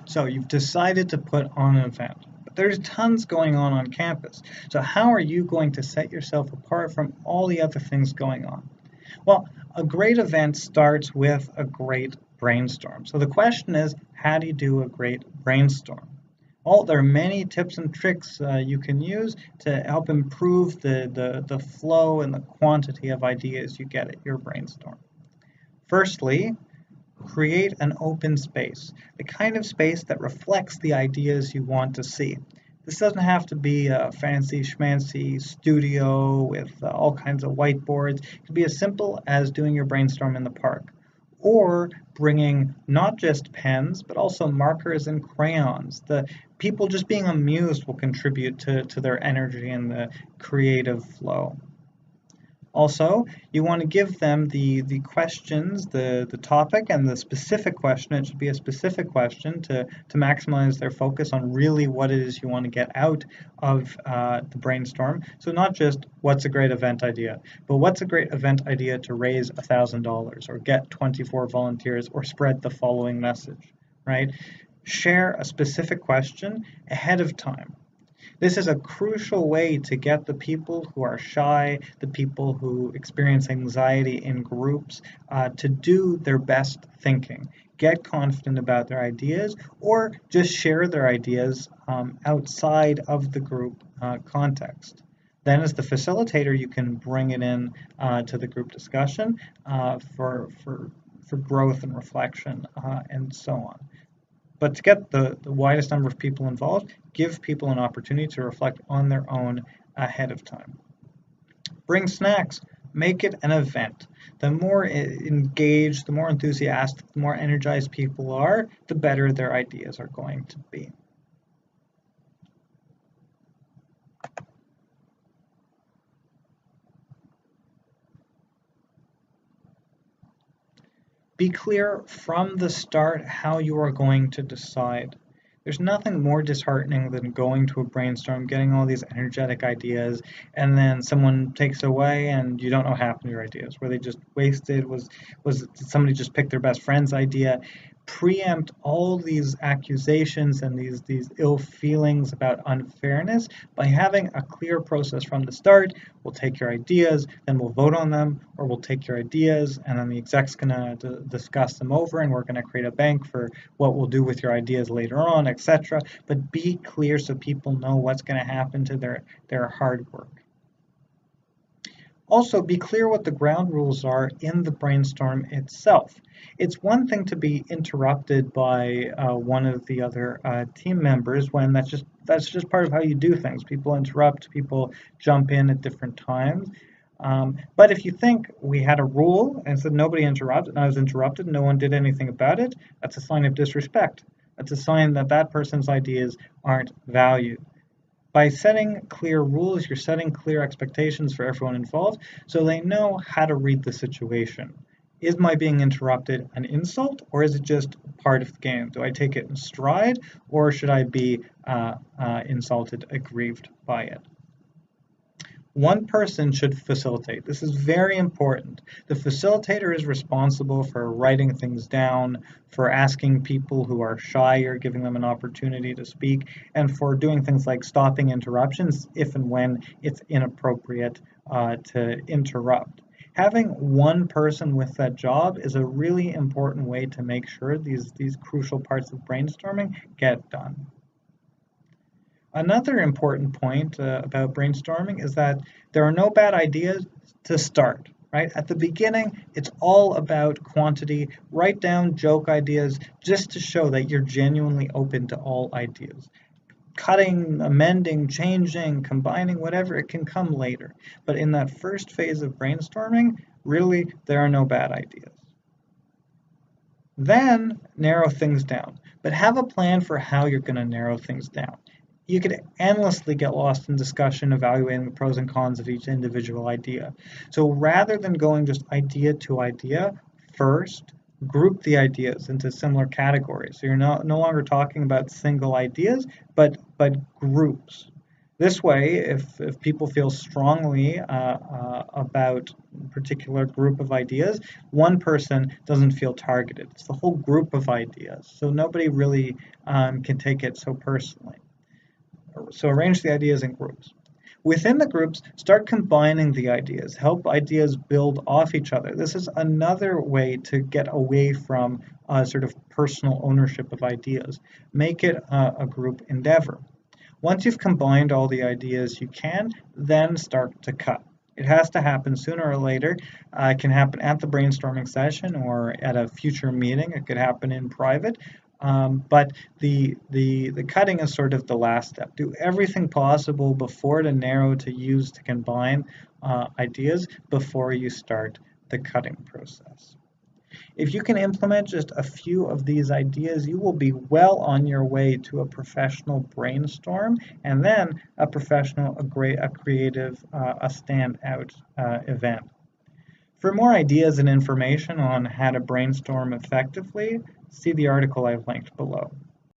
So you've decided to put on an event, but there's tons going on campus. So how are you going to set yourself apart from all the other things going on? Well, a great event starts with a great brainstorm. So the question is, how do you do a great brainstorm? Well, there are many tips and tricks you can use to help improve the flow and the quantity of ideas you get at your brainstorm. Firstly, create an open space, the kind of space that reflects the ideas you want to see. This doesn't have to be a fancy schmancy studio with all kinds of whiteboards. It could be as simple as doing your brainstorm in the park, or bringing not just pens, but also markers and crayons. The people just being amused will contribute to their energy and the creative flow. Also, you want to give them the questions, the topic, and the specific question. It should be a specific question to maximize their focus on really what it is you want to get out of the brainstorm. So not just what's a great event idea, but what's a great event idea to raise $1,000 or get 24 volunteers or spread the following message, right? Share a specific question ahead of time. This is a crucial way to get the people who are shy, the people who experience anxiety in groups, to do their best thinking, get confident about their ideas, or just share their ideas outside of the group context. Then, as the facilitator, you can bring it in to the group discussion for growth and reflection and so on. But to get the widest number of people involved, give people an opportunity to reflect on their own ahead of time. Bring snacks, make it an event. The more engaged, the more enthusiastic, the more energized people are, the better their ideas are going to be. Be clear from the start how you are going to decide. There's nothing more disheartening than going to a brainstorm, getting all these energetic ideas, and then someone takes away and you don't know half of your ideas. Were they just wasted? Did somebody just pick their best friend's idea? Preempt all these accusations and these ill feelings about unfairness by having a clear process from the start. We'll take your ideas, then we'll vote on them, or we'll take your ideas and then the exec's gonna discuss them over and we're gonna create a bank for what we'll do with your ideas later on, etc. But be clear so people know what's gonna happen to their hard work. Also, be clear what the ground rules are in the brainstorm itself. It's one thing to be interrupted by one of the other team members when that's just part of how you do things. People interrupt, people jump in at different times. But if you think we had a rule and said nobody interrupted, and I was interrupted, no one did anything about it, that's a sign of disrespect. That's a sign that that person's ideas aren't valued. By setting clear rules, you're setting clear expectations for everyone involved so they know how to read the situation. Is my being interrupted an insult, or is it just part of the game? Do I take it in stride, or should I be insulted, aggrieved by it? One person should facilitate. This is very important. The facilitator is responsible for writing things down, for asking people who are shy or giving them an opportunity to speak, and for doing things like stopping interruptions if and when it's inappropriate to interrupt. Having one person with that job is a really important way to make sure these crucial parts of brainstorming get done. Another important point about brainstorming is that there are no bad ideas to start, right? At the beginning, it's all about quantity. Write down joke ideas just to show that you're genuinely open to all ideas. Cutting, amending, changing, combining, whatever, it can come later. But in that first phase of brainstorming, really, there are no bad ideas. Then narrow things down, but have a plan for how you're going to narrow things down. You could endlessly get lost in discussion evaluating the pros and cons of each individual idea. So rather than going just idea to idea, first group the ideas into similar categories. So you're no longer talking about single ideas, but groups. This way, if people feel strongly about a particular group of ideas, one person doesn't feel targeted. It's the whole group of ideas, so nobody really can take it so personally. So arrange the ideas in groups. Within the groups, start combining the ideas. Help ideas build off each other. This is another way to get away from sort of personal ownership of ideas. Make it a group endeavor. Once you've combined all the ideas you can, then start to cut. It has to happen sooner or later. It can happen at the brainstorming session or at a future meeting. It could happen in private. But the cutting is sort of the last step. Do everything possible before to narrow, to use, to combine ideas before you start the cutting process. If you can implement just a few of these ideas, you will be well on your way to a professional brainstorm, and then a professional, a creative, a standout event. For more ideas and information on how to brainstorm effectively, see the article I've linked below.